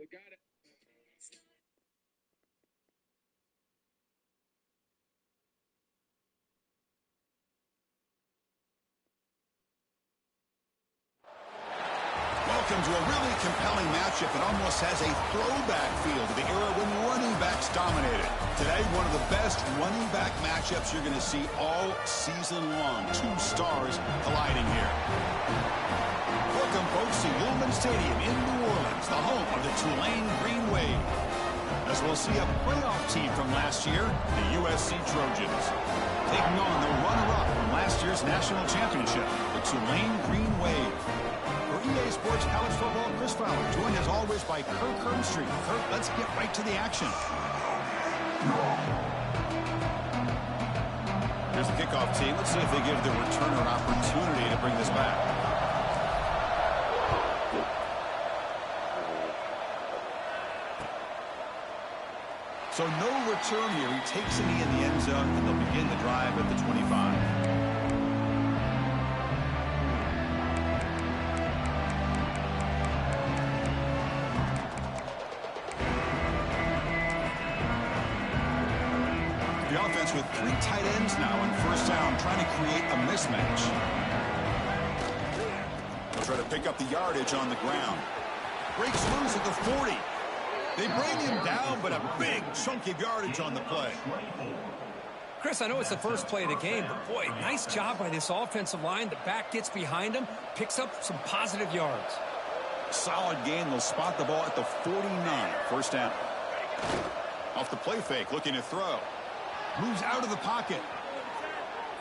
Welcome to a really compelling matchup. It almost has a throwback feel to the era when running backs dominated. Today, one of the best running back matchups you're going to see all season long. Two stars colliding here. Welcome, folks, to Yulman Stadium in New Orleans, the home of the Tulane Green Wave. As we'll see a playoff team from last year, the USC Trojans, taking on the runner-up from last year's national championship, the Tulane Green Wave. For EA Sports College Football, Chris Fowler, joined as always by Kirk Hermstreet. Kirk, let's get right to the action. Here's the kickoff team. Let's see if they give the returner an opportunity to bring this back. So no return here. He takes a knee in the end zone, and they'll begin the drive at the 25. The offense with three tight ends now on first down, trying to create a mismatch. They'll try to pick up the yardage on the ground. Breaks loose at the 40. They bring him down, but a big chunk of yardage on the play. Chris, I know it's the first play of the game, but boy, nice job by this offensive line. The back gets behind him, picks up some positive yards. Solid gain. They'll spot the ball at the 49. First down. Off the play fake, looking to throw. Moves out of the pocket.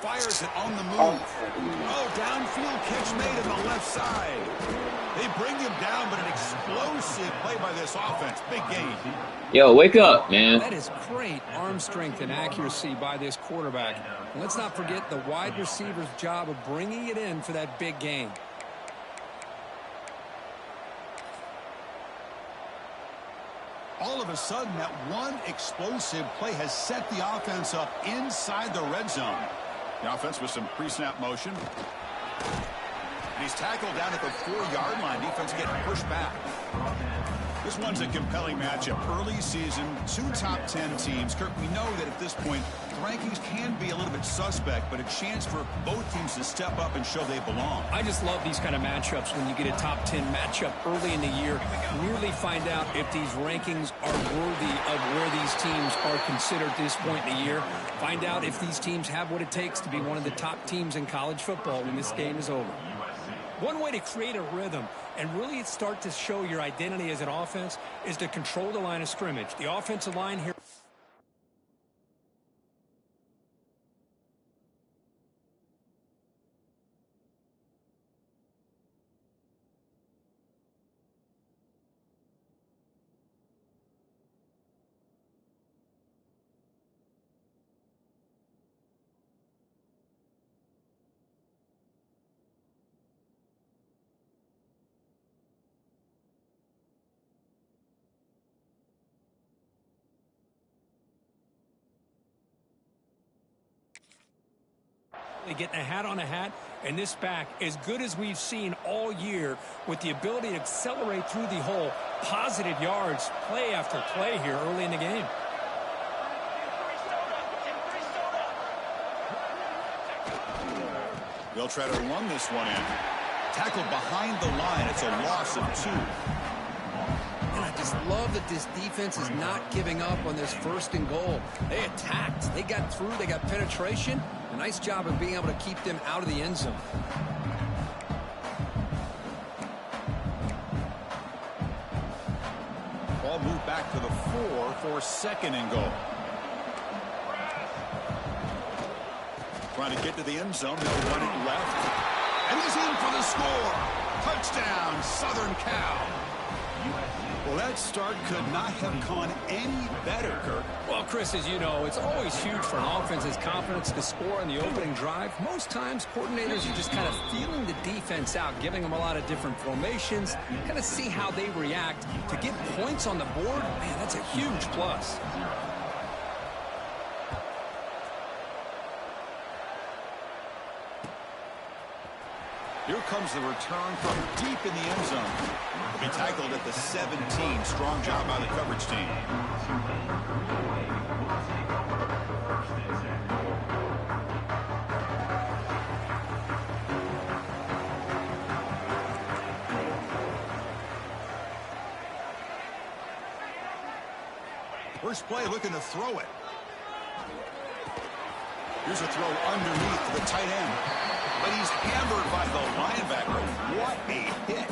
Fires it on the move. Oh, downfield catch made on the left side. They bring him down, but an explosive play by this offense. Big gain. Yo, wake up, man. That is great arm strength and accuracy by this quarterback. And let's not forget the wide receiver's job of bringing it in for that big gain. All of a sudden, that one explosive play has set the offense up inside the red zone. The offense with some pre-snap motion. And he's tackled down at the 4-yard line. Defense getting pushed back. This one's a compelling matchup. Early season, two top 10 teams. Kirk, we know that at this point, the rankings can be a little bit suspect, but a chance for both teams to step up and show they belong. I just love these kind of matchups when you get a top 10 matchup early in the year. Really find out if these rankings are worthy of where these teams are considered at this point in the year. Find out if these teams have what it takes to be one of the top teams in college football when this game is over. One way to create a rhythm and really start to show your identity as an offense is to control the line of scrimmage. The offensive line here. Getting a hat on a hat, and this back as good as we've seen all year with the ability to accelerate through the hole. Positive yards, play after play here early in the game. They'll try to run this one in. Tackled behind the line. It's a loss of 2. And I just love that this defense is not giving up on this 1st and goal. They attacked. They got through. They got penetration. A nice job of being able to keep them out of the end zone. Ball moved back to the 4 for 2nd and goal. Trying to get to the end zone. They'll run it left. And he's in for the score. Touchdown, Southern Cal. Well, that start could not have gone any better, Kirk. Well, Chris, as you know, it's always huge for an offense's confidence to score on the opening drive. Most times, coordinators are just kind of feeling the defense out, giving them a lot of different formations, kind of see how they react. To get points on the board, man, that's a huge plus. Here comes the return from deep in the end zone. He'll be tackled at the 17. Strong job by the coverage team. First play looking to throw it. Here's a throw underneath to the tight end. But he's hammered by the linebacker. What a hit.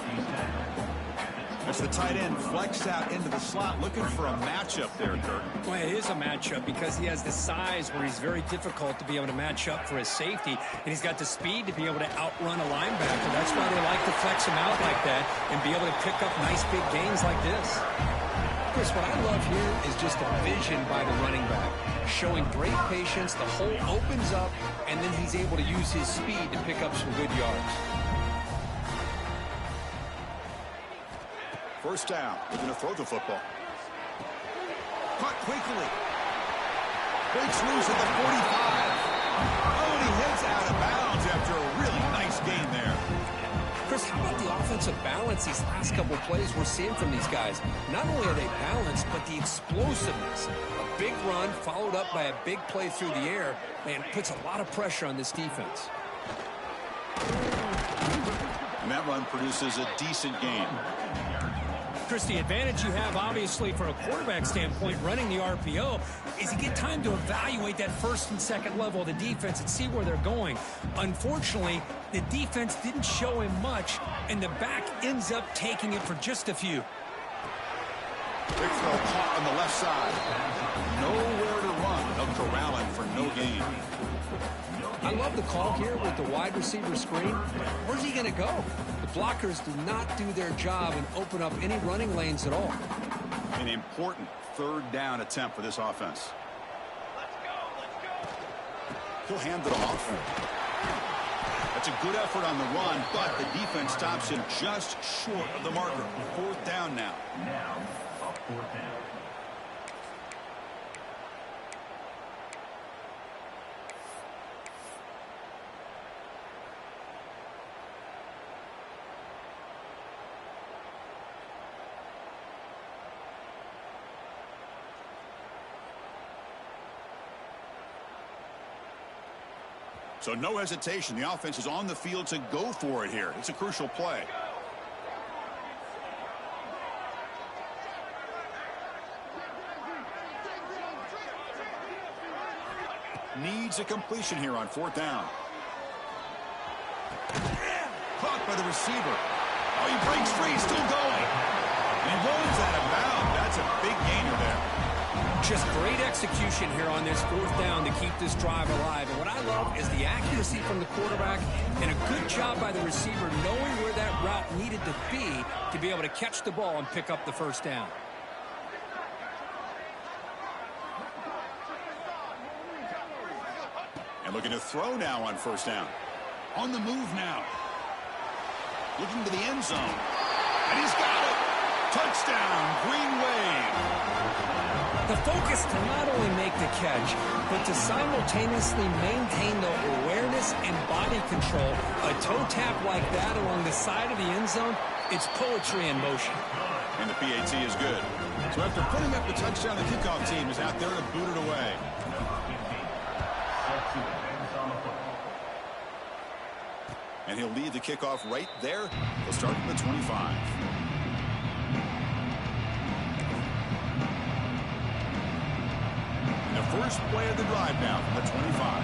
As the tight end flexed out into the slot, looking for a matchup there, Kirk. Well, it is a matchup because he has the size where he's very difficult to be able to match up for his safety, and he's got the speed to be able to outrun a linebacker. That's why they like to flex him out like that and be able to pick up nice big gains like this. Chris, what I love here is just a vision by the running back, showing great patience. The hole opens up, and then he's able to use his speed to pick up some good yards. First down, looking to throw the football. Caught quickly. Breaks loose at the 45. Oh, and he heads out of bounds after a really nice gain there. Chris, how about the offensive balance these last couple plays we're seeing from these guys? Not only are they balanced, but the explosiveness. A big run followed up by a big play through the air, man, puts a lot of pressure on this defense. And that run produces a decent gain. Chris, the advantage you have, obviously, from a quarterback standpoint, running the RPO, is you get time to evaluate that first and second level of the defense and see where they're going. Unfortunately, the defense didn't show him much, and the back ends up taking it for just a few. Big throw caught on the left side. Nowhere to run. They'll corral him for no gain. I love the call here with the wide receiver screen. Where's he going to go? The blockers do not do their job and open up any running lanes at all. An important third down attempt for this offense. He'll hand it off. That's a good effort on the run, but the defense stops him just short of the marker. Fourth down now. Fourth down. So no hesitation. The offense is on the field to go for it here. It's a crucial play. Needs a completion here on fourth down. Caught by the receiver. Oh, he breaks free. Still going. And he rolls out of bounds. That's a big gainer there. Just great execution here on this fourth down to keep this drive alive. And what I love is the accuracy from the quarterback and a good job by the receiver knowing where that route needed to be able to catch the ball and pick up the first down. And looking to throw now on first down. On the move now. Looking to the end zone. And he's got it. Touchdown, Green Wave. The focus to not only make the catch, but to simultaneously maintain the awareness and body control. A toe tap like that along the side of the end zone, it's poetry in motion. And the PAT is good. So after putting up the touchdown, the kickoff team is out there to boot it away. And he'll lead the kickoff right there. He'll start from the 25. First play of the drive now from the 25.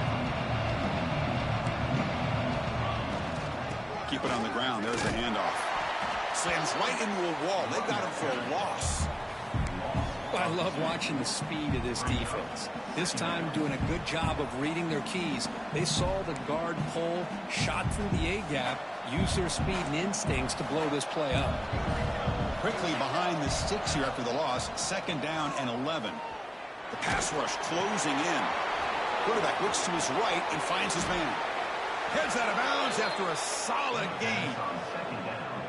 Keep it on the ground. There's the handoff. Slams right into a wall. They got him for a loss. I love watching the speed of this defense. This time doing a good job of reading their keys. They saw the guard pull, shot through the A-gap, used their speed and instincts to blow this play up. Quickly behind the sticks here after the loss. Second down and 11. The pass rush closing in. Quarterback looks to his right and finds his man. Heads out of bounds after a solid gain.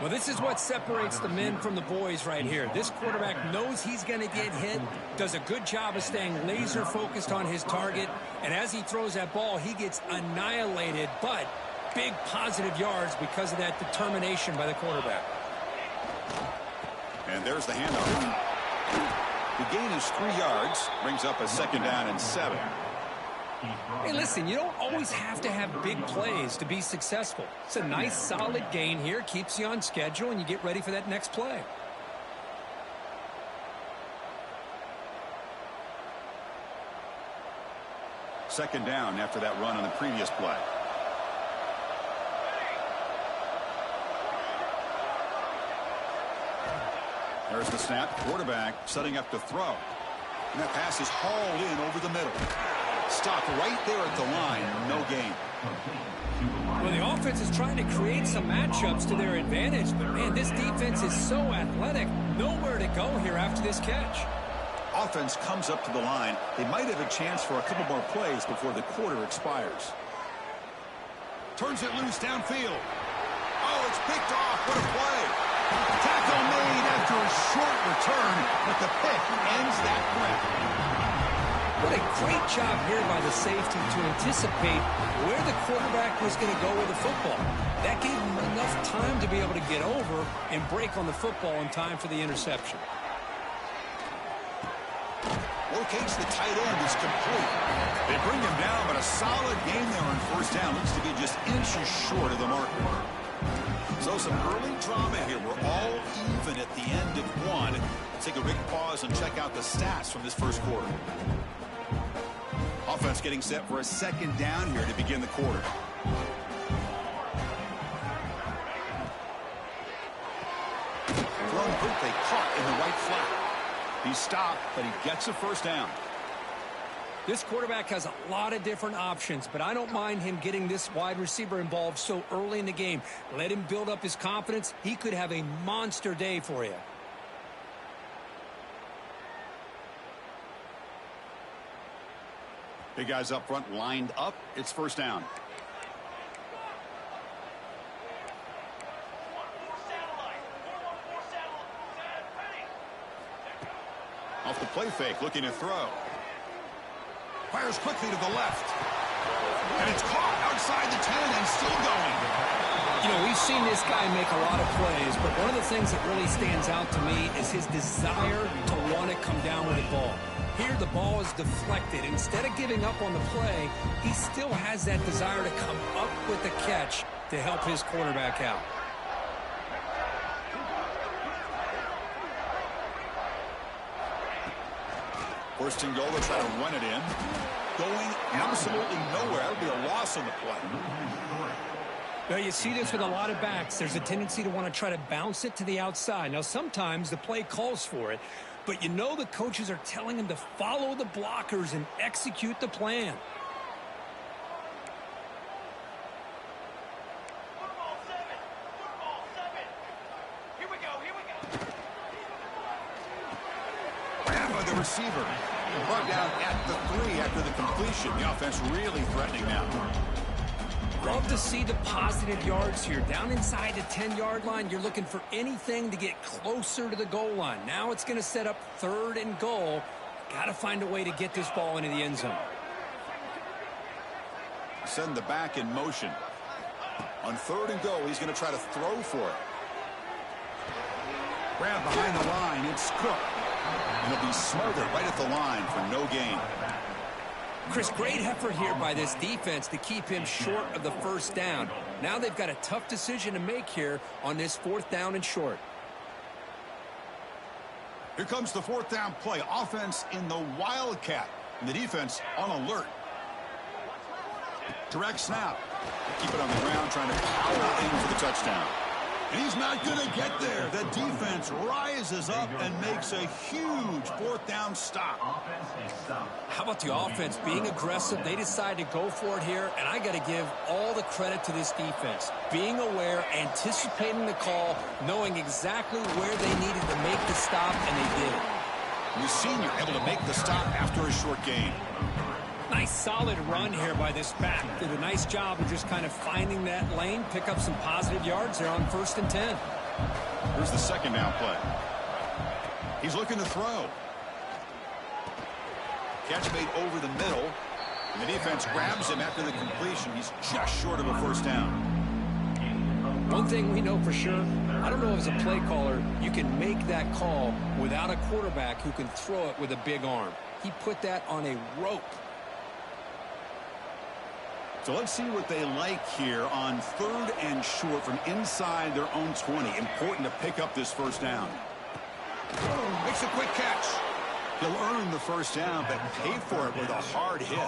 Well, this is what separates the men from the boys right here. This quarterback knows he's going to get hit, does a good job of staying laser focused on his target, and as he throws that ball, he gets annihilated, but big positive yards because of that determination by the quarterback. And there's the handoff. The gain is 3 yards, brings up a 2nd down and 7. Hey, listen, you don't always have to have big plays to be successful. It's a nice, solid gain here, keeps you on schedule, and you get ready for that next play. Second down after that run on the previous play. There's the snap. Quarterback setting up to throw. And that pass is hauled in over the middle. Stopped right there at the line. No gain. Well, the offense is trying to create some matchups to their advantage. But, man, this defense is so athletic. Nowhere to go here after this catch. Offense comes up to the line. They might have a chance for a couple more plays before the quarter expires. Turns it loose downfield. Oh, it's picked off. What a play. Tackle made after a short return, but the pick ends that threat. What a great job here by the safety to anticipate where the quarterback was going to go with the football. That gave him enough time to be able to get over and break on the football in time for the interception. Locates the tight end is complete. They bring him down, but a solid game there on 1st down. Looks to be just inches short of the marker. So some early drama here. We're all even at the end of 1. Let's take a big pause and check out the stats from this first quarter. Offense getting set for a 2nd down here to begin the quarter. Thrown quick, they caught in the right flat. He stopped, but he gets a 1st down. This quarterback has a lot of different options, but I don't mind him getting this wide receiver involved so early in the game. Let him build up his confidence. He could have a monster day for you. Big guys up front lined up. It's 1st down. Off the play fake, looking to throw. Fires quickly to the left. And it's caught outside the 10 and still going. You know, we've seen this guy make a lot of plays, but one of the things that really stands out to me is his desire to want to come down with the ball. Here, the ball is deflected. Instead of giving up on the play, he still has that desire to come up with the catch to help his quarterback out. First and goal, they'll try to run it in. Going absolutely nowhere. It'll be a loss on the play. Now, you see this with a lot of backs. There's a tendency to want to try to bounce it to the outside. Now, sometimes the play calls for it, but you know the coaches are telling him to follow the blockers and execute the plan. The receiver brought down at the 3 after the completion. The offense really threatening now. Love to see the positive yards here. Down inside the 10-yard line, you're looking for anything to get closer to the goal line. Now it's going to set up 3rd and goal. Got to find a way to get this ball into the end zone. Send the back in motion. On 3rd and goal, he's going to try to throw for it. Grab behind the line. It's Cook. And it'll be smothered right at the line for no gain. Chris, great effort here by this defense to keep him short of the 1st down. Now they've got a tough decision to make here on this 4th down and short. Here comes the 4th down play. Offense in the Wildcat. And the defense on alert. Direct snap. Keep it on the ground, trying to power in for the touchdown. And he's not going to get there. The defense rises up and makes a huge 4th down stop. How about the offense being aggressive? They decide to go for it here, and I got to give all the credit to this defense. Being aware, anticipating the call, knowing exactly where they needed to make the stop, and they did it. The senior able to make the stop after a short gain. Nice solid run here by this back. Did a nice job of just kind of finding that lane, pick up some positive yards there on 1st and 10. Here's the 2nd down play. He's looking to throw. Catch made over the middle. And the defense grabs him after the completion. He's just short of a first down. One thing we know for sure, I don't know if as a play caller you can make that call without a quarterback who can throw it with a big arm. He put that on a rope. So let's see what they like here on 3rd and short from inside their own 20. Important to pick up this first down. Makes a quick catch. He'll earn the first down, but pay for it with a hard hit.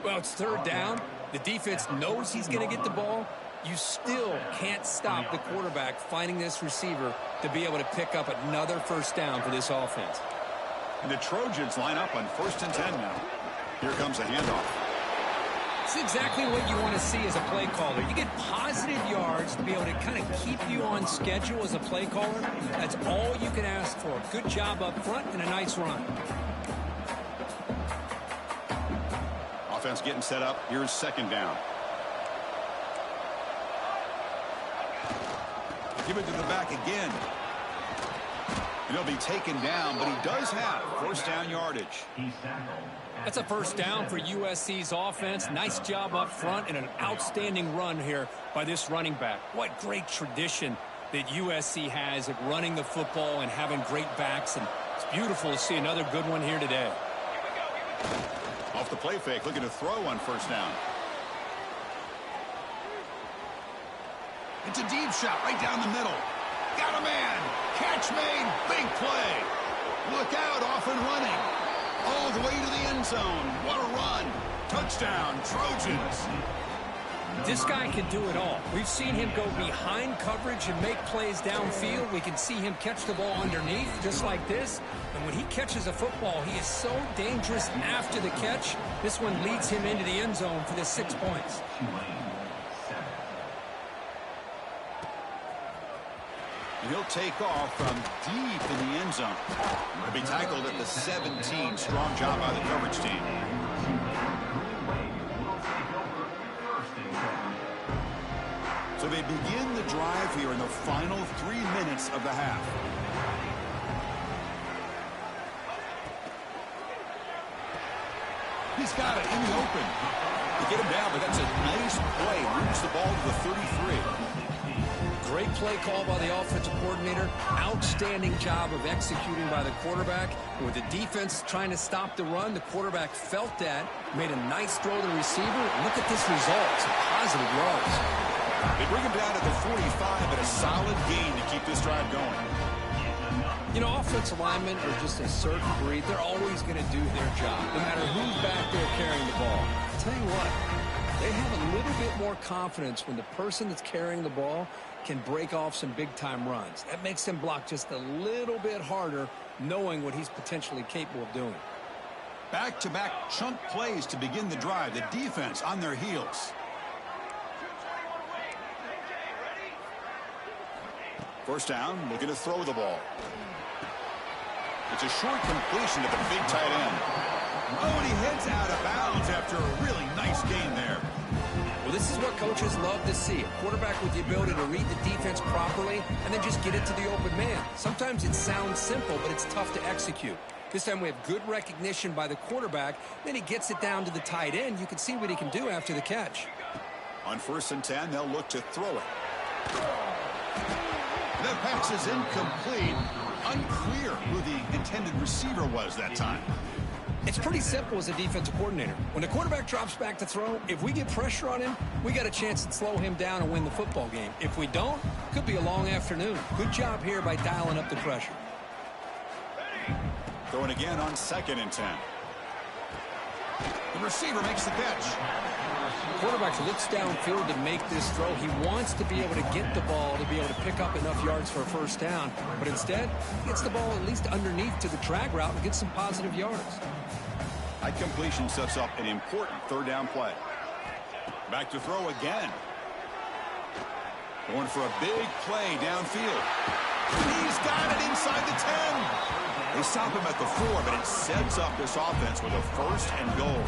Well, it's 3rd down. The defense knows he's going to get the ball. You still can't stop the quarterback finding this receiver to be able to pick up another first down for this offense. And the Trojans line up on 1st and 10 now. Here comes a handoff. It's exactly what you want to see as a play caller. You get positive yards to be able to kind of keep you on schedule as a play caller. That's all you can ask for. Good job up front and a nice run. Offense getting set up. Here's 2nd down. Give it to the back again. And he'll be taken down, but he does have first down yardage. That's a first down for USC's offense. Nice job up front and an outstanding run here by this running back. What great tradition that USC has at running the football and having great backs. And it's beautiful to see another good one here today. Off the play fake, looking to throw on first down. It's a deep shot right down the middle. Got a man. Catch made. Big play. Look out, off and running. All the way to the end zone. What a run. Touchdown, Trojans. This guy can do it all. We've seen him go behind coverage and make plays downfield. We can see him catch the ball underneath just like this. And when he catches a football, he is so dangerous after the catch. This one leads him into the end zone for the 6 points. He'll take off from deep in the end zone. He'll be tackled at the 17. Strong job by the coverage team. So they begin the drive here in the final 3 minutes of the half. He's got it in the open. To get him down, but that's a nice play. Moves the ball to the 33. Great play call by the offensive coordinator. Outstanding job of executing by the quarterback. With the defense trying to stop the run, the quarterback felt that, made a nice throw to the receiver. Look at this result. Some positive yards. They bring him down to the 45 at a solid gain to keep this drive going. You know, offensive linemen are just a certain breed. They're always going to do their job, no matter who's back there carrying the ball. I'll tell you what, they have a little bit more confidence when the person that's carrying the ball can break off some big-time runs. That makes him block just a little bit harder, knowing what he's potentially capable of doing. Back-to-back chunk plays to begin the drive. The defense on their heels. First down, looking to throw the ball. It's a short completion to the big tight end. Oh, and he heads out of bounds after a really nice gain there. Well, this is what coaches love to see. A quarterback with the ability to read the defense properly and then just get it to the open man. Sometimes it sounds simple, but it's tough to execute. This time we have good recognition by the quarterback. Then he gets it down to the tight end. You can see what he can do after the catch. On 1st and 10, they'll look to throw it. That pass is incomplete. Unclear who the intended receiver was that time. It's pretty simple as a defensive coordinator. When the quarterback drops back to throw, if we get pressure on him, we got a chance to slow him down and win the football game. If we don't, it could be a long afternoon. Good job here by dialing up the pressure. Throwing again on 2nd and 10. The receiver makes the catch. Quarterback looks downfield to make this throw. He wants to be able to get the ball to be able to pick up enough yards for a first down. But instead, he gets the ball at least underneath to the drag route and gets some positive yards. That completion sets up an important 3rd down play. Back to throw again. Going for a big play downfield. He's got it inside the 10. They stop him at the 4, but it sets up this offense with a 1st and goal.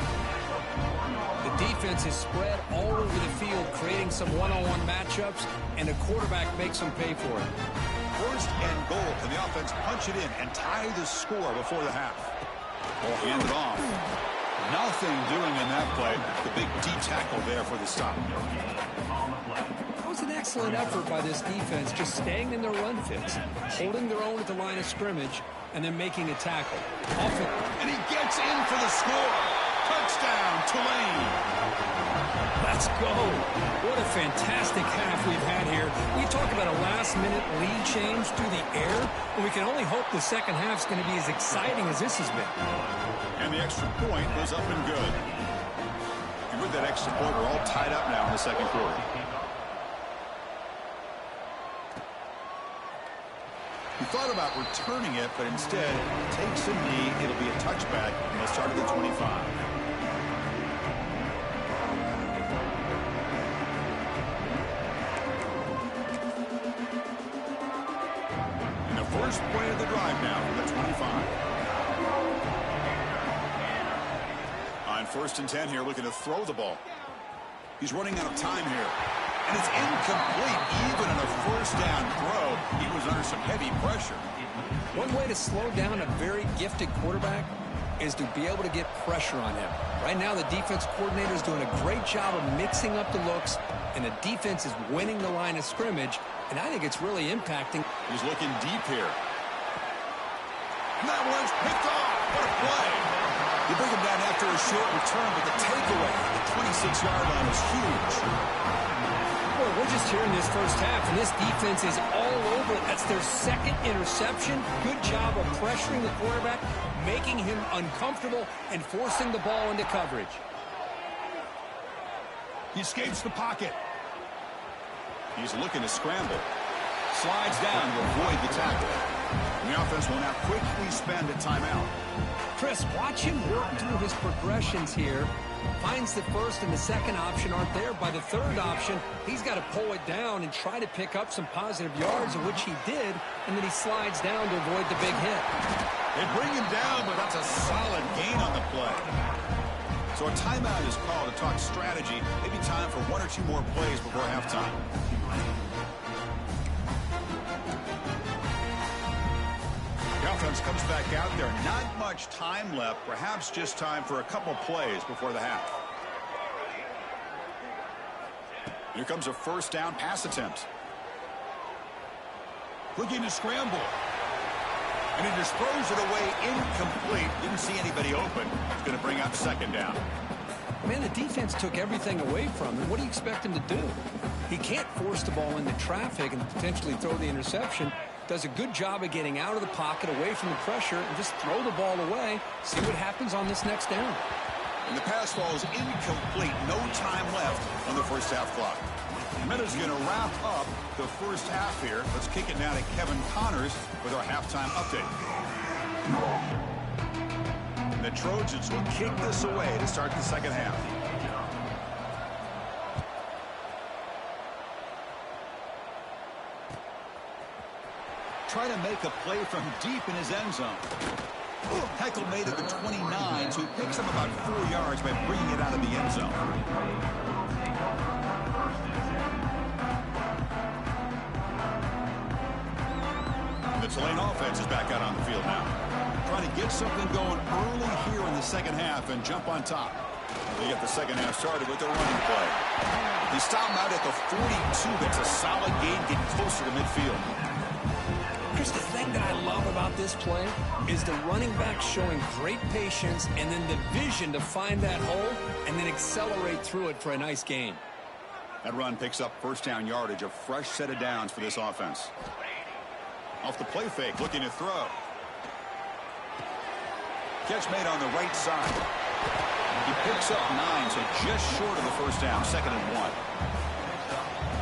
The defense is spread all over the field, creating some one-on-one matchups, and the quarterback makes them pay for it. 1st and goal. Can the offense punch it in and tie the score before the half? Ball handed off. Nothing doing in that play. The big D tackle there for the stop. That was an excellent effort by this defense, just staying in their run fits, holding their own at the line of scrimmage, and then making a tackle. And he gets in for the score. Touchdown, Tulane. Let's go. What a fantastic half we've had here. We talk about a last-minute lead change through the air, and we can only hope the second half's going to be as exciting as this has been. And the extra point was up and good. And with that extra point, we're all tied up now in the second quarter. He thought about returning it, but instead takes a knee. It'll be a touchback, and they'll start at the 25. And the first play of the drive now from the 25. On 1st and 10 here, looking to throw the ball. He's running out of time here. And it's incomplete. Even in a first down throw, he was under some heavy pressure. One way to slow down a very gifted quarterback is to be able to get pressure on him. Right now, the defense coordinator is doing a great job of mixing up the looks, and the defense is winning the line of scrimmage, and I think it's really impacting. He's looking deep here. And that one's picked off. What a play. You bring him down after a short return, but the takeaway at the 26-yard line is huge. Boy, we're just here in this first half, and this defense is all over it. That's their second interception. Good job of pressuring the quarterback, making him uncomfortable, and forcing the ball into coverage. He escapes the pocket. He's looking to scramble. Slides down to avoid the tackle. And the offense will now quickly spend a timeout. Chris, watch him work through his progressions here. Finds the first and the second option aren't there. By the third option, he's got to pull it down and try to pick up some positive yards, of which he did, and then he slides down to avoid the big hit. They bring him down, but that's a solid gain on the play. So a timeout is called to talk strategy. Maybe time for one or two more plays before halftime. The offense comes back out there. Not much time left. Perhaps just time for a couple plays before the half. Here comes a first down pass attempt. Looking to scramble. And he just throws it away incomplete. Didn't see anybody open. It's going to bring up second down. Man, the defense took everything away from him. What do you expect him to do? He can't force the ball into traffic and potentially throw the interception. Does a good job of getting out of the pocket, away from the pressure, and just throw the ball away. See what happens on this next down. And the pass falls incomplete. No time left on the first half clock. Meadows going to wrap up the first half here. Let's kick it now to Kevin Connors with our halftime update. And the Trojans will kick this away to start the second half. Trying to make a play from deep in his end zone. Tackle made at the 29, so he picks up about 4 yards by bringing it out of the end zone. The Tulane offense is back out on the field now. Trying to get something going early here in the second half and jump on top. They get the second half started with their running play. They stop him out at the 42. That's a solid gain, getting closer to midfield. Chris, the thing that I love about this play is the running back showing great patience and then the vision to find that hole and then accelerate through it for a nice gain. That run picks up first down yardage, a fresh set of downs for this offense. Off the play fake, looking to throw. Catch made on the right side. He picks up 9, so just short of the first down, 2nd and 1.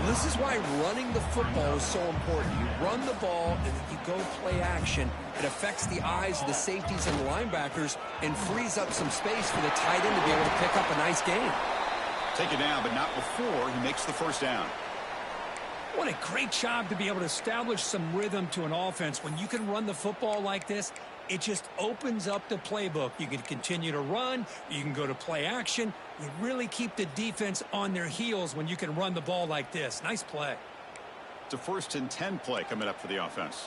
This is why running the football is so important. You run the ball and then you go play action. It affects the eyes of the safeties and the linebackers and frees up some space for the tight end to be able to pick up a nice gain. Take it down, but not before he makes the first down. What a great job to be able to establish some rhythm to an offense. When you can run the football like this, it just opens up the playbook. You can continue to run. You can go to play action. You really keep the defense on their heels when you can run the ball like this. Nice play. It's a 1st and 10 play coming up for the offense.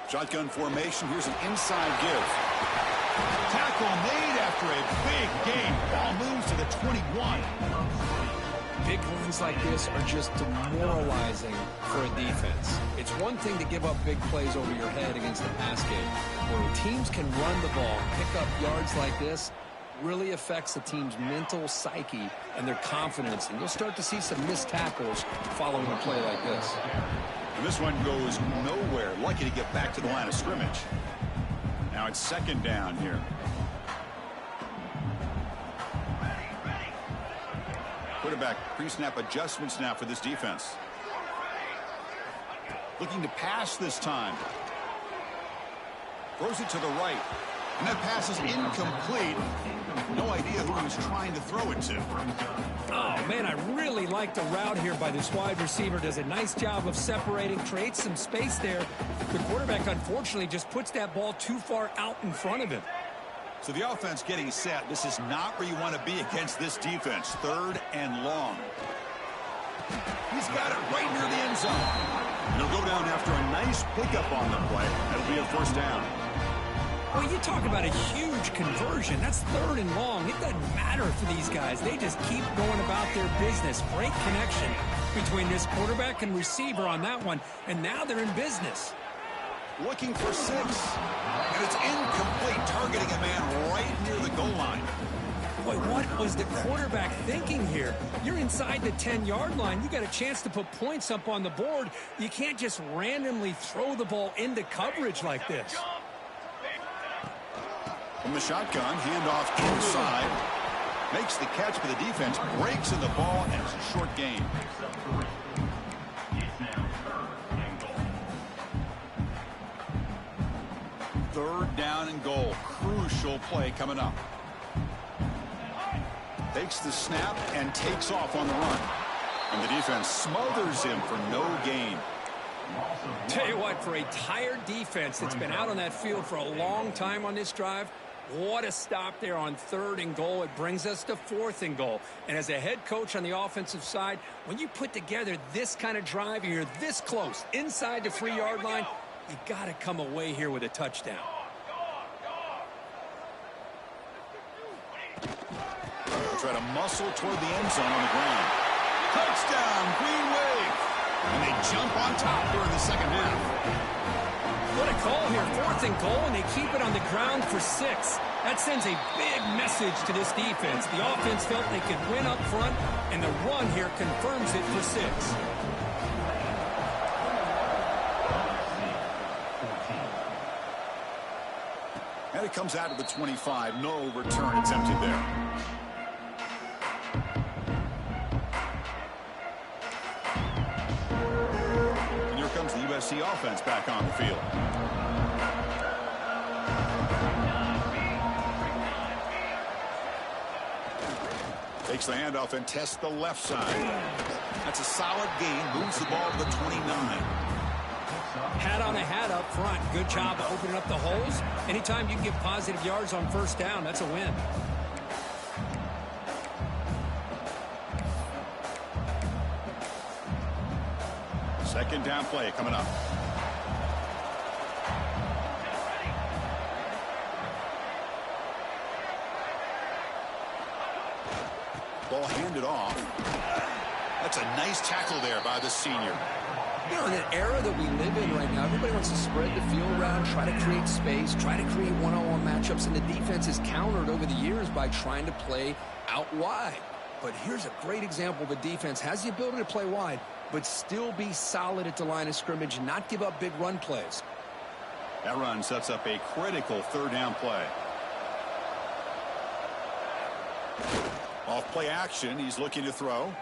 Shotgun formation. Here's an inside give. Tackle made after a big gain. Ball moves to the 21. Big runs like this are just demoralizing for a defense. It's one thing to give up big plays over your head against the pass game. When teams can run the ball, pick up yards like this, really affects the team's mental psyche and their confidence. And you'll start to see some missed tackles following a play like this. And this one goes nowhere. Lucky to get back to the line of scrimmage. Now it's second down here. Quarterback pre-snap adjustments now for this defense. Looking to pass this time. Throws it to the right. And that pass is incomplete. No idea who he was trying to throw it to. Oh, man, I really like the route here by this wide receiver. Does a nice job of separating, creates some space there. The quarterback, unfortunately, just puts that ball too far out in front of him. So the offense getting set. This is not where you want to be against this defense. Third and long. He's got it right near the end zone. And he'll go down after a nice pickup on the play. That'll be a first down. Well, you talk about a huge conversion. That's third and long. It doesn't matter for these guys. They just keep going about their business. Great connection between this quarterback and receiver on that one. And now they're in business. Looking for 6. And it's incomplete, targeting a man right near the goal line. Boy, what was the quarterback thinking here? You're inside the 10-yard line. You got a chance to put points up on the board. You can't just randomly throw the ball into coverage like this. From the shotgun, handoff inside. Makes the catch, but the defense breaks in the ball, and it's a short gain. Third down and goal. Crucial play coming up. Takes the snap and takes off on the run. And the defense smothers him for no gain. Tell you what, for a tired defense that's been out on that field for a long time on this drive, what a stop there on third and goal. It brings us to fourth and goal. And as a head coach on the offensive side, when you put together this kind of drive and you're this close inside the 3-yard line, you got to come away here with a touchdown. Try to muscle toward the end zone on the ground. Touchdown, Green Wave. And they jump on top here in the second half. What a call here, fourth and goal, and they keep it on the ground for 6. That sends a big message to this defense. The offense felt they could win up front, and the run here confirms it for 6. And it comes out of the 25. No return attempted there. And here comes the USC offense back on the field. Takes the handoff and tests the left side. That's a solid gain. Moves the ball to the 29. Hat on a hat up front. Good job of opening up the holes. Anytime you can get positive yards on first down, that's a win. Second down play coming up. Ball handed off. That's a nice tackle there by the senior. You know, in an era that we live in right now, everybody wants to spread the field around, try to create space, try to create one-on-one matchups, and the defense is countered over the years by trying to play out wide. But here's a great example of a defense has the ability to play wide, but still be solid at the line of scrimmage and not give up big run plays. That run sets up a critical third down play. Off play action, he's looking to throw.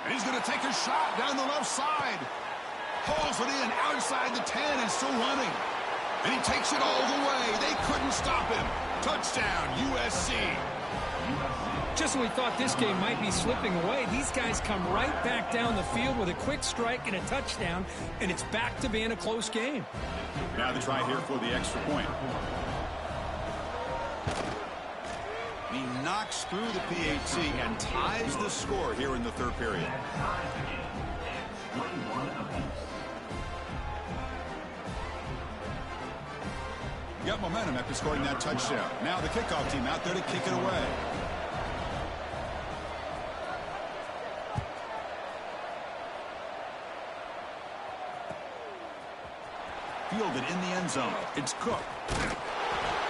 And he's going to take a shot down the left side. Pulls it in outside the 10 and still running. And he takes it all the way. They couldn't stop him. Touchdown, USC. Just when we thought this game might be slipping away, these guys come right back down the field with a quick strike and a touchdown, and it's back to being a close game. Now they try here for the extra point. He knocks through the PAT and ties the score here in the third period. Got momentum after scoring that touchdown. Now the kickoff team out there to kick it away. Fielded in the end zone. It's Cook.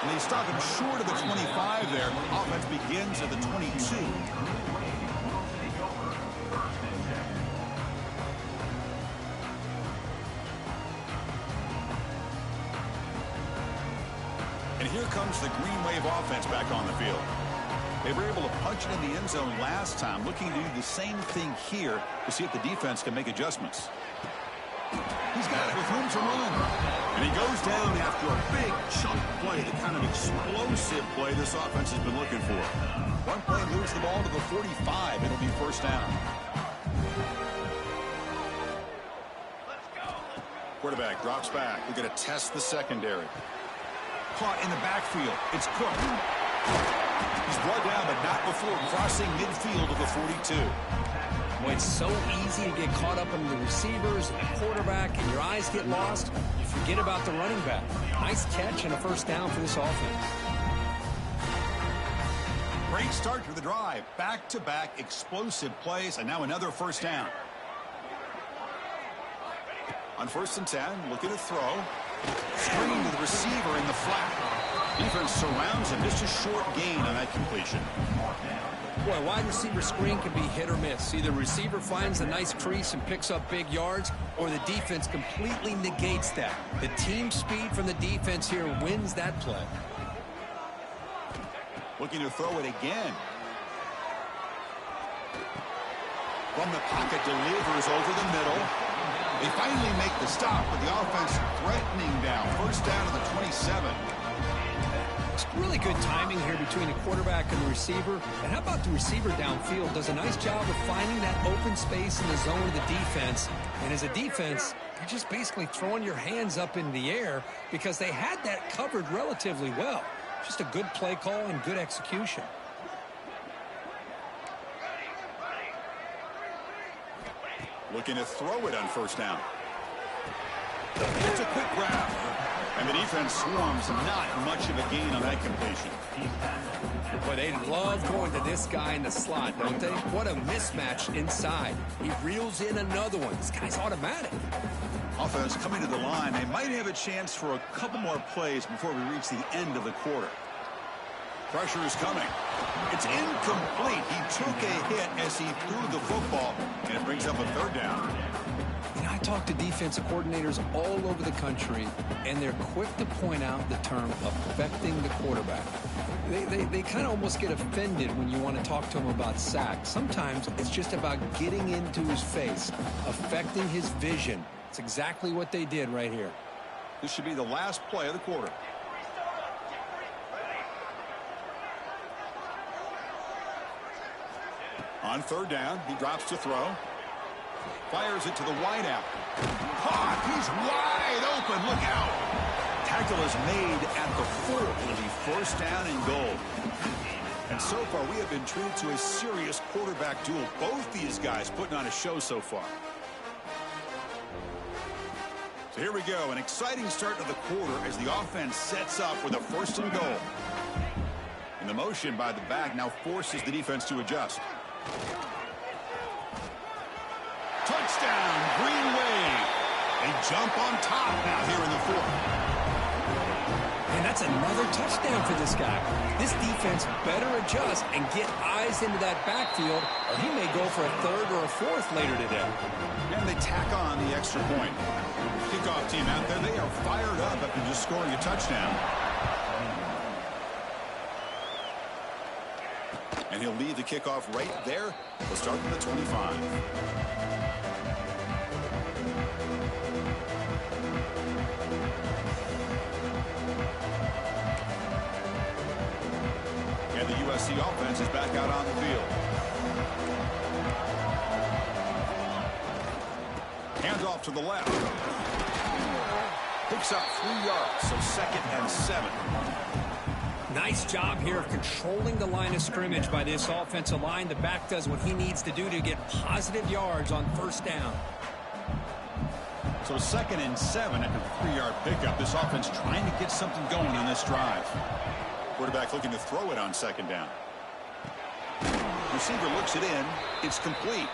And they stop him short of the 25 there. Offense begins at the 22. And here comes the Green Wave offense back on the field. They were able to punch it in the end zone last time, looking to do the same thing here to see if the defense can make adjustments. He's got it with room to run. And he goes down after a big chunk play, the kind of explosive play this offense has been looking for. One play moves the ball to the 45. It'll be first down. Quarterback drops back. We're going to test the secondary. Caught in the backfield. It's Cook. He's brought down, but not before crossing midfield of the 42. Well, it's so easy to get caught up in the receivers and the quarterback, and your eyes get lost. You forget about the running back. Nice catch and a first down for this offense. Great start to the drive. Back-to-back explosive plays, and now another first down. On 1st and 10, looking to throw. Screen to the receiver in the flat. Defense surrounds him. Just a short gain on that completion. Boy, wide receiver screen can be hit or miss. Either receiver finds a nice crease and picks up big yards, or the defense completely negates that. The team speed from the defense here wins that play. Looking to throw it again. From the pocket, delivers over the middle. They finally make the stop, but the offense threatening down. First down to the 27. It's really good timing here between the quarterback and the receiver. And how about the receiver downfield? Does a nice job of finding that open space in the zone of the defense. And as a defense, you're just basically throwing your hands up in the air because they had that covered relatively well. Just a good play call and good execution. Looking to throw it on first down. It's a quick grab. And the defense swarms, not much of a gain on that completion. Boy, they love going to this guy in the slot, don't they? What a mismatch inside. He reels in another one. This guy's automatic. Offense coming to the line. They might have a chance for a couple more plays before we reach the end of the quarter. Pressure is coming. It's incomplete. He took a hit as he threw the football, and it brings up a third down. You know, I talk to defensive coordinators all over the country, and they're quick to point out the term affecting the quarterback. They kind of almost get offended when you want to talk to them about sacks. Sometimes it's just about getting into his face, affecting his vision. It's exactly what they did right here. This should be the last play of the quarter. On third down, he drops to throw. Fires it to the wideout. Caught! He's wide open. Look out! Tackle is made at the 4. It'll be first down and goal. And so far, we have been treated to a serious quarterback duel. Both these guys putting on a show so far. So here we go. An exciting start to the quarter as the offense sets up with a first and goal. And the motion by the back now forces the defense to adjust. Touchdown, Green Wave. They jump on top now here in the 4th. And that's another touchdown for this guy. This defense better adjust and get eyes into that backfield, or he may go for a 3rd or a 4th later today. And they tack on the extra point. Kickoff team out there, they are fired up after just scoring a touchdown. And he'll lead the kickoff right there. We'll start from the 25. And the USC offense is back out on the field. Hands off to the left. Picks up 3 yards, so 2nd and 7. Nice job here of controlling the line of scrimmage by this offensive line. The back does what he needs to do to get positive yards on first down. So 2nd and 7 after the 3-yard pickup. This offense trying to get something going on this drive. Quarterback looking to throw it on 2nd down. Receiver looks it in. It's complete.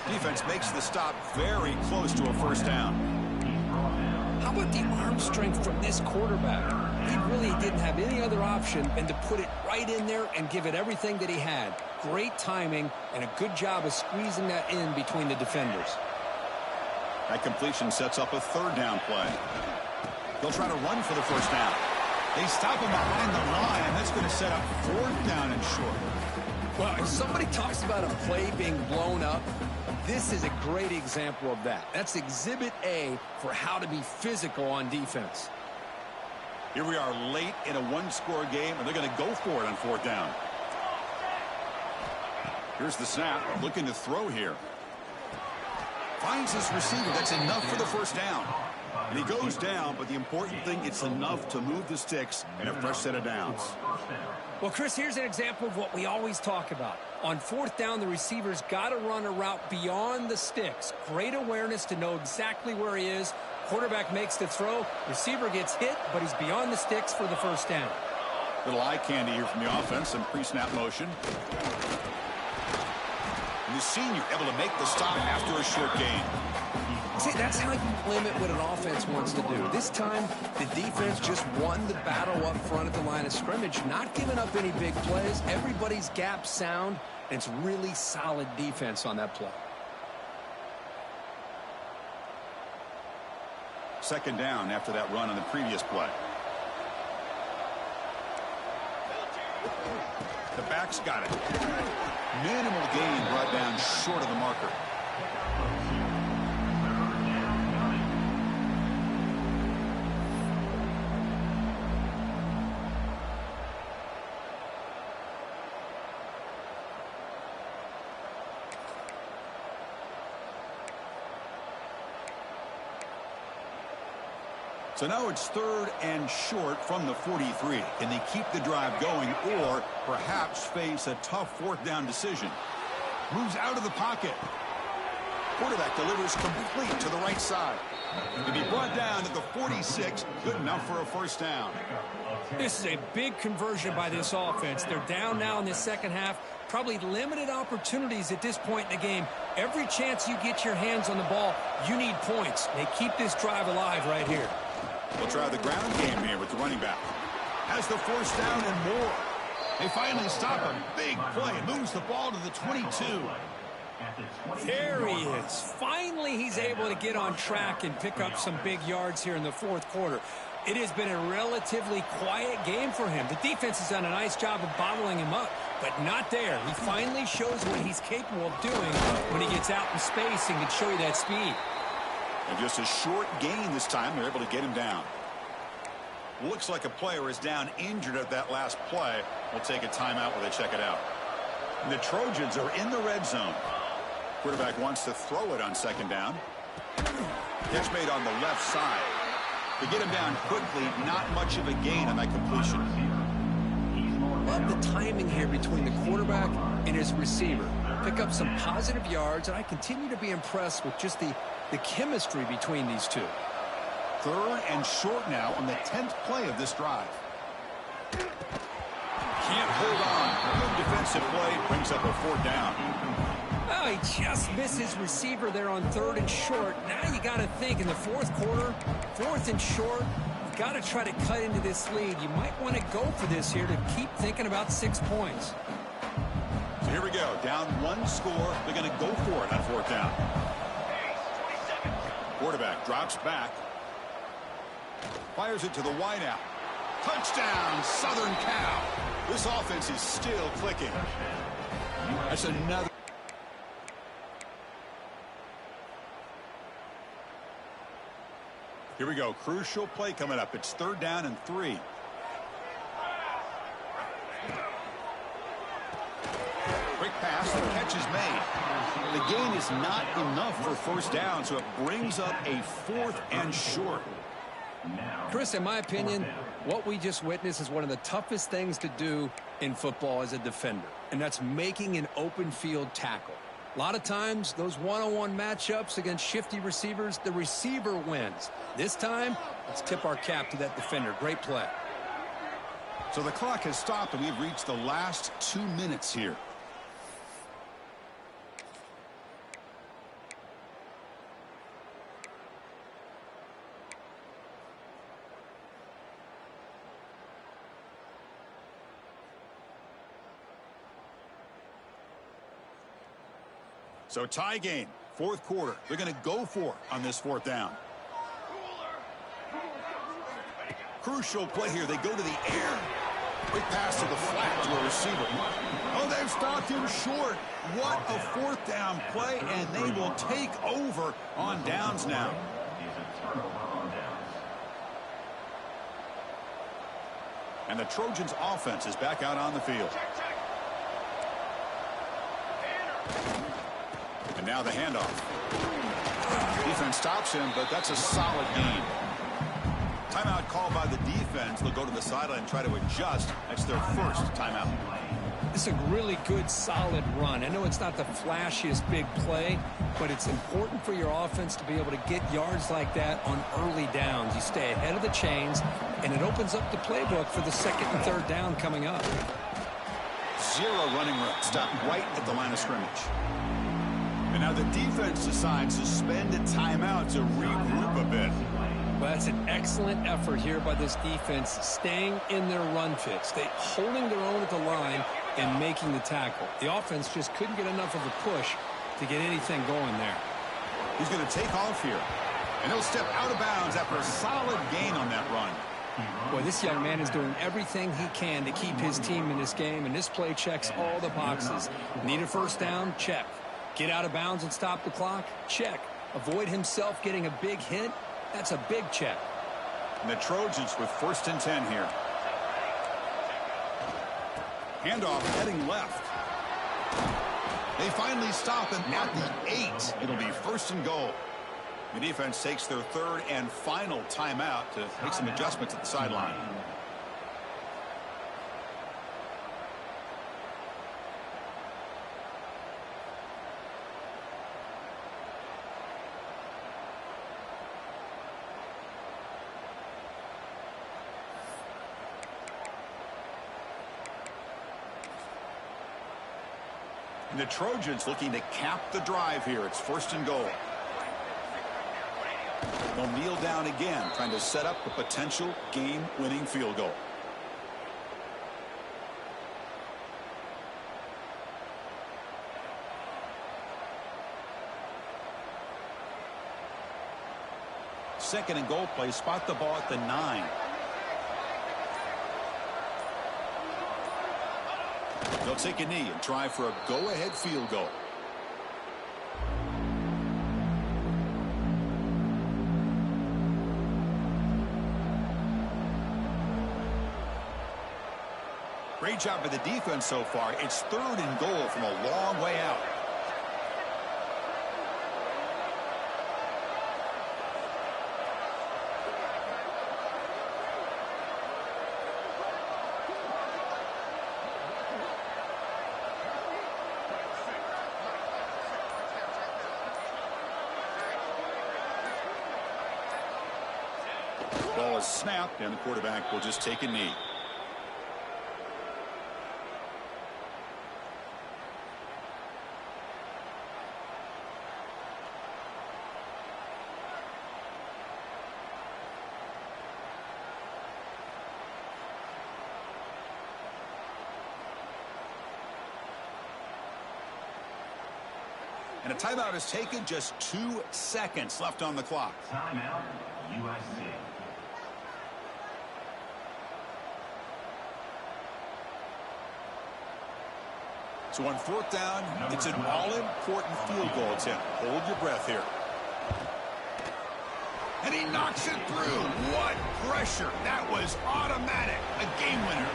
Defense makes the stop very close to a 1st down. How about the arm strength from this quarterback? He really didn't have any other option than to put it right in there and give it everything that he had. Great timing and a good job of squeezing that in between the defenders. That completion sets up a 3rd down play. They'll try to run for the 1st down. They stop him behind the line. That's going to set up 4th down and short. Well, if somebody talks about a play being blown up, this is a great example of that. That's exhibit A for how to be physical on defense. Here we are late in a 1-score game, and they're going to go for it on 4th down. Here's the snap, looking to throw here. Finds his receiver. That's enough for the 1st down. And he goes down, but the important thing, it's enough to move the sticks and a fresh set of downs. Well, Chris, here's an example of what we always talk about. On 4th down, the receiver's got to run a route beyond the sticks. Great awareness to know exactly where he is. Quarterback makes the throw. Receiver gets hit, but he's beyond the sticks for the 1st down. Little eye candy here from the offense, some pre-snap motion. And the senior able to make the stop after a short gain. See, that's how you limit what an offense wants to do. This time, the defense just won the battle up front at the line of scrimmage, not giving up any big plays. Everybody's gap sound, and it's really solid defense on that play. 2nd down after that run on the previous play. The back's got it. Minimal gain brought down short of the marker. So now it's 3rd and short from the 43. Can they keep the drive going or perhaps face a tough 4th down decision? Moves out of the pocket. Quarterback delivers complete to the right side. To be brought down at the 46, good enough for a 1st down. This is a big conversion by this offense. They're down now in the 2nd half. Probably limited opportunities at this point in the game. Every chance you get your hands on the ball, you need points. They keep this drive alive right here. We'll try the ground game here with the running back. Has the 1st down and more. They finally stop him. Big play. Moves the ball to the 22. There he is. Finally, he's able to get on track and pick up some big yards here in the 4th quarter. It has been a relatively quiet game for him. The defense has done a nice job of bottling him up, but not there. He finally shows what he's capable of doing when he gets out in space and can show you that speed. And just a short gain this time. They're able to get him down. Looks like a player is down injured at that last play. We'll take a timeout while they check it out. And the Trojans are in the red zone. Quarterback wants to throw it on 2nd down. Catch made on the left side. To get him down quickly, not much of a gain on that completion. Love the timing here between the quarterback and his receiver. Pick up some positive yards, and I continue to be impressed with just the chemistry between these two. 3rd and short now on the 10th play of this drive. Can't hold on. Good defensive play brings up a 4th down. Oh, he just missed his receiver there on 3rd and short. Now you got to think in the 4th quarter, 4th and short, you got to try to cut into this lead. You might want to go for this here to keep thinking about 6 points. So here we go. Down 1 score. They're going to go for it on 4th down. Quarterback drops back. Fires it to the wideout. Touchdown, Southern Cal. This offense is still clicking. That's another. Here we go. Crucial play coming up. It's 3rd down and 3. Quick pass. The catch is made. The gain is not enough for 1st down, so it brings up a 4th and short. Chris, in my opinion, what we just witnessed is one of the toughest things to do in football as a defender, and that's making an open field tackle. A lot of times, those one-on-one matchups against shifty receivers, the receiver wins. This time, let's tip our cap to that defender. Great play. So the clock has stopped, and we've reached the last 2 minutes here. So tie game, fourth quarter. They're going to go for it on this fourth down. Crucial play here. They go to the air. Quick pass to the flat to a receiver. Oh, they've stopped him short. What a fourth down play, and they will take over on downs now. And the Trojans' offense is back out on the field. And now the handoff. Defense stops him, but that's a solid gain. Timeout called by the defense. They'll go to the sideline and try to adjust. That's their first timeout. It's a really good, solid run. I know it's not the flashiest big play, but it's important for your offense to be able to get yards like that on early downs. You stay ahead of the chains, and it opens up the playbook for the second and third down coming up. Zero running room. Stop right at the line of scrimmage. And now the defense decides to spend a timeout to regroup a bit. Well, that's an excellent effort here by this defense, staying in their run fits. They holding their own at the line and making the tackle. The offense just couldn't get enough of a push to get anything going there. He's going to take off here. And he'll step out of bounds after a solid gain on that run. Boy, this young man is doing everything he can to keep his team in this game, and this play checks all the boxes. Need a first down? Check. Get out of bounds and stop the clock? Check. Avoid himself getting a big hit? That's a big check. And the Trojans with 1st and 10 here. Handoff heading left. They finally stop him at the 8. It'll be 1st and goal. The defense takes their third and final timeout to make some adjustments at the sideline. And the Trojans looking to cap the drive here. It's 1st and goal. They'll kneel down again, trying to set up a potential game-winning field goal. Second and goal play. Spot the ball at the 9. They'll take a knee and try for a go-ahead field goal. Great job by the defense so far. It's 3rd and goal from a long way out. Ball is snapped, and the quarterback will just take a knee. And a timeout is taken. Just 2 seconds left on the clock. Timeout, USC. So on 4th down, it's an all-important field goal attempt. Hold your breath here. And he knocks it through. What pressure. That was automatic. A game winner.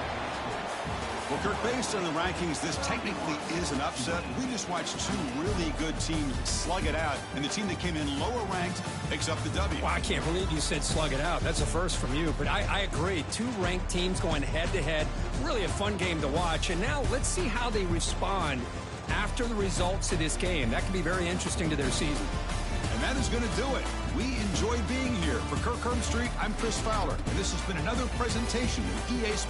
Well, Kirk, based on the rankings, this technically is an upset. We just watched two really good teams slug it out, and the team that came in lower ranked picks up the W. Well, I can't believe you said slug it out. That's a first from you, but I agree. Two ranked teams going head-to-head. Really a fun game to watch, and now let's see how they respond after the results of this game. That could be very interesting to their season. And that is going to do it. We enjoyed being here. For Kirk Street, I'm Chris Fowler, and this has been another presentation of EA Sports.